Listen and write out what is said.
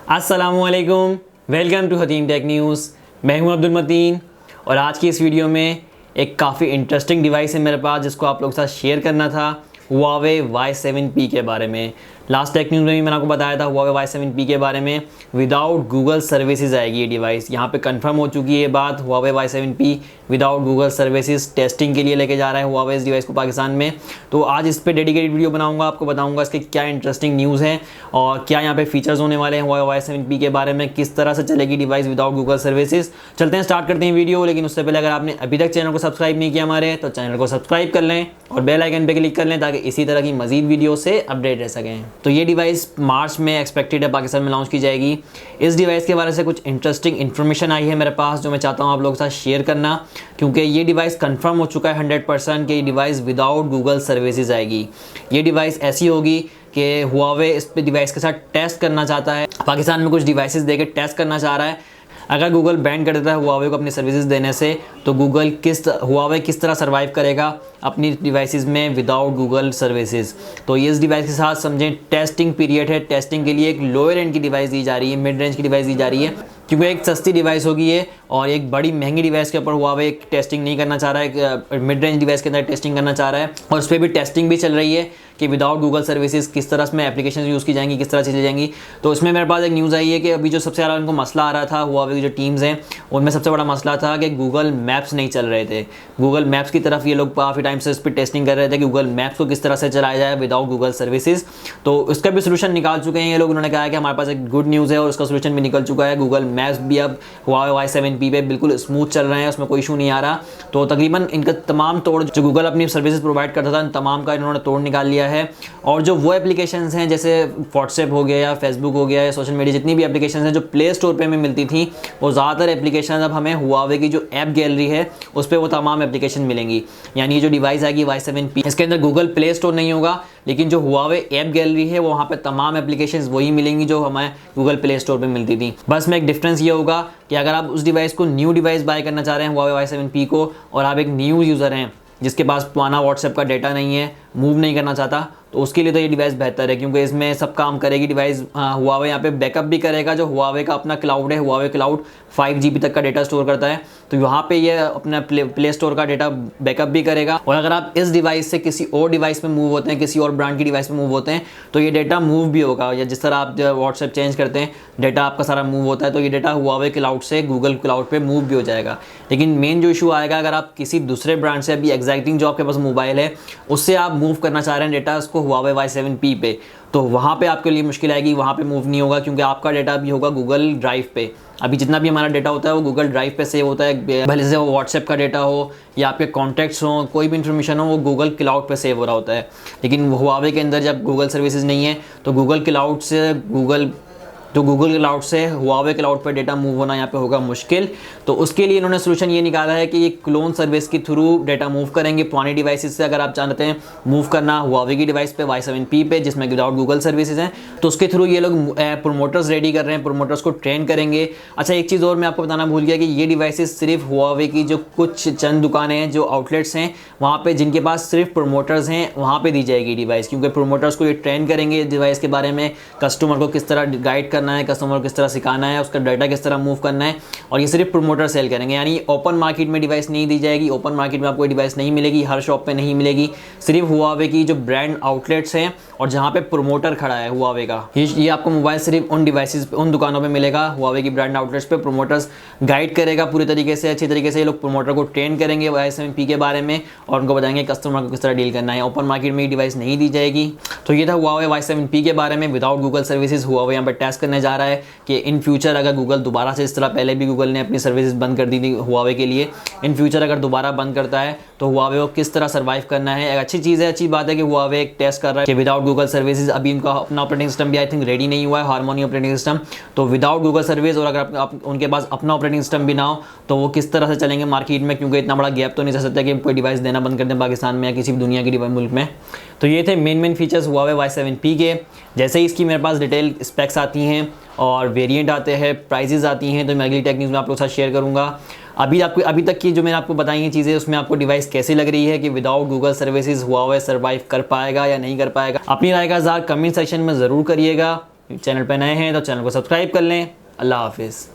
अस्सलामुअलैकुम, welcome to hateemtech news. मैं हूं अब्दुल मतीन और आज की इस वीडियो में एक काफ़ी इंटरेस्टिंग डिवाइस है मेरे पास जिसको आप लोगों के साथ शेयर करना था। Huawei Y7P के बारे में लास्ट टेक न्यूज़ में भी मैंने आपको बताया था Huawei Y7P के बारे में विदाउट गूगल सर्विसेज आएगी ये डिवाइस। यहाँ पे कंफर्म हो चुकी है ये बात। Huawei Y7P without Google services testing के लिए लेके जा रहा है Huawei इस डिवाइस को पाकिस्तान में। तो आज इस पर डेडिकेटेड वीडियो बनाऊंगा, आपको बताऊंगा इसके क्या इंटरेस्टिंग न्यूज़ हैं और क्या यहाँ पे फीचर्स होने वाले हैं Huawei Y7P के बारे में, किस तरह से चलेगी डिवाइस विदाउट गूगल सर्विसेज। चलते हैं, स्टार्ट करते हैं वीडियो। लेकिन उससे पहले अगर आपने अभी तक चैनल को सब्सक्राइब नहीं किया हमारे, तो चैनल को सब्सक्राइब कर लें और बेल आइकन पे क्लिक कर लें ताकि इसी तरह की मजीद वीडियो से अपडेट रह सकें। तो ये डिवाइस मार्च में एक्सपेक्टेड है पाकिस्तान में लॉन्च की जाएगी। इस डिवाइस के बारे से कुछ इंटरेस्टिंग इन्फॉर्मेशन आई है मेरे पास जो मैं चाहता हूँ आप लोगों के साथ शेयर करना, क्योंकि ये डिवाइस कंफर्म हो चुका है 100% कि ये डिवाइस विदाउट गूगल सर्विसेज आएगी। ये डिवाइस ऐसी होगी कि Huawei इस पे डिवाइस के साथ टेस्ट करना चाहता है, पाकिस्तान में कुछ डिवाइसेस देके टेस्ट करना चाह रहा है। अगर गूगल बैन कर देता है Huawei को अपनी सर्विसेज देने से, तो Huawei किस तरह सर्वाइव करेगा अपनी डिवाइसेस में विदाउट गूगल सर्विसेज। तो ये इस डिवाइस के साथ समझें टेस्टिंग पीरियड है। टेस्टिंग के लिए एक लोअर एंड की डिवाइस दी जा रही है, मिड रेंज की डिवाइस दी जा रही है, क्योंकि एक सस्ती डिवाइस होगी ये और एक बड़ी महंगी डिवाइस के ऊपर Huawei टेस्टिंग नहीं करना चाह रहा है, एक मिड रेंज डिवाइस के अंदर टेस्टिंग करना चाह रहा है। और उस पर भी टेस्टिंग भी चल रही है कि विदाउट गूगल सर्विसेज किस तरह इसमें एप्लीकेशन यूज़ की जाएंगी, किस तरह चीज़ें जाएंगी। तो इसमें मेरे पास एक न्यूज़ आई है कि अभी जो सबसे ज़्यादा उनको मसला आ रहा था Huawei की जो टीम्स हैं उनमें सबसे बड़ा मसला था कि गूगल मैप्स नहीं चल रहे थे। गूगल मैप्स की तरफ ये लोग काफ़ी टाइम से इस पर टेस्टिंग कर रहे थे कि गूगल मैप्स को किस तरह से चलाया जाए विदाउट गूगल सर्विसेज। तो उसका भी सोल्यूशन निकाल चुके हैं ये लोग। उन्होंने कहा कि हमारे पास एक गुड न्यूज़ है और उसका सोल्यूशन भी निकल चुका है। गूगल मैप्स भी अब Huawei Y7P पे बिल्कुल स्मूथ चल रहे हैं, उसमें कोई इशू नहीं आ रहा। तो तकरीबन इनका तमाम तोड़ जो गूगल अपनी सर्विसेज प्रोवाइड करता था, इन तमाम का इन्होंने तोड़ निकाल लिया है। और जो वो एप्लीकेशंस हैं जैसे व्हाट्सएप हो गया या फेसबुक हो गया या सोशल मीडिया जितनी भी एप्लीकेशंस हैं जो प्ले स्टोर पे में मिलती थी, वो ज़्यादातर एप्लीकेशन अब हमें Huawei की जो ऐप गैलरी है उस पर वो तमाम एप्लीकेशन मिलेंगी। यानी ये जो डिवाइस आएगी Y7P, इसके अंदर गूगल प्ले स्टोर नहीं होगा, लेकिन जो Huawei ऐप गैलरी है वो वहाँ पे तमाम एप्लीकेशंस वही मिलेंगी जो हमें गूगल प्ले स्टोर पे मिलती थी। बस में एक डिफरेंस ये होगा कि अगर आप उस डिवाइस को न्यू डिवाइस बाय करना चाह रहे हैं Huawei Y7P को और आप एक न्यू यूज़र हैं जिसके पास पुराना व्हाट्सएप का डेटा नहीं है, मूव नहीं करना चाहता, तो उसके लिए तो ये डिवाइस बेहतर है, क्योंकि इसमें सब काम करेगी डिवाइस। Huawei यहाँ पे बैकअप भी करेगा, जो Huawei का अपना क्लाउड है, Huawei क्लाउड 5 GB तक का डेटा स्टोर करता है, तो यहाँ पे ये अपना प्ले स्टोर का डेटा बैकअप भी करेगा। और अगर आप इस डिवाइस से किसी और डिवाइस पे मूव होते हैं, किसी और ब्रांड की डिवाइस पे मूव होते हैं, तो ये डेटा मूव भी होगा। या जिस तरह आप व्हाट्सएप चेंज करते हैं डेटा आपका सारा मूव होता है, तो ये डेटा Huawei क्लाउड से गूगल क्लाउड पर मूव भी हो जाएगा। लेकिन मेन जो इशू आएगा, अगर आप किसी दूसरे ब्रांड से अभी एग्जैक्टिंग जो आपके पास मोबाइल है उससे आप मूव करना चाह रहे हैं डेटा उसको Huawei Y7P पे, तो वहाँ पे आपके लिए मुश्किल आएगी, वहाँ पे मूव नहीं होगा, क्योंकि आपका डेटा भी होगा गूगल ड्राइव पे। अभी जितना भी हमारा डेटा होता है वो गूगल ड्राइव पे सेव होता है, भले से वो व्हाट्सएप का डेटा हो या आपके कॉन्टैक्ट्स हो, कोई भी इन्फॉर्मेशन हो, वो गूगल क्लाउड पे सेव हो रहा होता है। लेकिन Huawei के अंदर जब गूगल सर्विसेज नहीं है तो गूगल क्लाउड से Huawei क्लाउड पर डेटा मूव होना यहाँ पे होगा मुश्किल। तो उसके लिए इन्होंने सोल्यूशन ये निकाला है कि ये क्लोन सर्विस के थ्रू डेटा मूव करेंगे पुरानी डिवाइसेस से। अगर आप चाहते हैं मूव करना Huawei की डिवाइस पे Y7P पे जिसमें विदाउट गूगल सर्विसेज हैं, तो उसके थ्रू ये लोग प्रोमोटर्स रेडी कर रहे हैं, प्रोमोटर्स को ट्रेन करेंगे। अच्छा, एक चीज़ और मैं आपको बताना भूल गया कि ये डिवाइसेस सिर्फ Huawei की जो कुछ चंद दुकानें हैं, जो आउटलेट्स हैं वहाँ पर जिनके पास सिर्फ प्रोमोटर्स हैं, वहाँ पर दी जाएगी डिवाइस, क्योंकि प्रोमोटर्स को ये ट्रेन करेंगे डिवाइस के बारे में, कस्टमर को किस तरह गाइड करना है, कस्टमर को किस तरह सिखाना है, उसका डाटा किस तरह मूव करना है। और ये सिर्फ प्रोमोटर सेल करेंगे, यानी ओपन मार्केट में डिवाइस नहीं दी जाएगी। ओपन मार्केट में आपको ये डिवाइस नहीं मिलेगी, हर शॉप पे नहीं मिलेगी, सिर्फ Huawei की जो ब्रांड आउटलेट्स हैं और जहाँ पे प्रोमोटर खड़ा है Huawei का, ये आपको मोबाइल सिर्फ उन डिवाइसेस पे, उन दुकानों पे मिलेगा Huawei की ब्रांड आउटलेट्स पे। प्रोमोटर्स गाइड करेगा पूरी तरीके से, अच्छी तरीके से। ये लोग प्रोमोटर को ट्रेन करेंगे Y7P के बारे में और उनको बताएंगे कस्टमर को किस तरह डील करना है। ओपन मार्केट में ये डिवाइस नहीं दी जाएगी। तो ये था Huawei Y7P के बारे में विदाउट गूगल सर्विसेज। Huawei यहाँ पर टेस्ट करने जा रहा है कि इन फ्यूचर अगर गूगल दोबारा से, इस तरह पहले भी गूगल ने अपनी सर्विसेज बंद कर दी थी Huawei के लिए, इन फ्यूचर अगर दोबारा बंद करता है तो Huawei को किस तरह सर्वाइव करना है। एक अच्छी चीज़ है, अच्छी बात है कि Huawei एक टेस्ट कर रहा है कि विदाउट गूगल सर्विसेज। अभी इनका अपना ऑपरेटिंग सिस्टम भी आई थिंक रेडी नहीं हुआ है, हार्मोनी ऑपरेटिंग सिस्टम। तो विदाउट गूगल सर्विस और अगर आप उनके पास अपना ऑपरेटिंग सिस्टम भी ना हो तो वो किस तरह से चलेंगे मार्केट में, क्योंकि इतना बड़ा गैप तो नहीं चल सकता कि कोई डिवाइस देना बंद कर दें पाकिस्तान में या किसी भी दुनिया के मुल्क में। तो ये थे मेन फीचर्स Huawei Y7P के। जैसे ही इसकी मेरे पास डिटेल स्पेक्स आती हैं और वेरिएंट आते हैं, प्राइजेज़ आती हैं, तो मैं अगली टेक न्यूज़ में आप लोगों के साथ शेयर करूँगा। अभी तक की जो मैंने आपको बताई हैं चीज़ें, उसमें आपको डिवाइस कैसी लग रही है कि without Google services Huawei survive कर पाएगा या नहीं कर पाएगा। अपनी राय का इज़हार कमेंट सेक्शन में ज़रूर करिएगा। चैनल पर नए हैं तो चैनल को सब्सक्राइब कर लें। अल्लाह हाफिज़।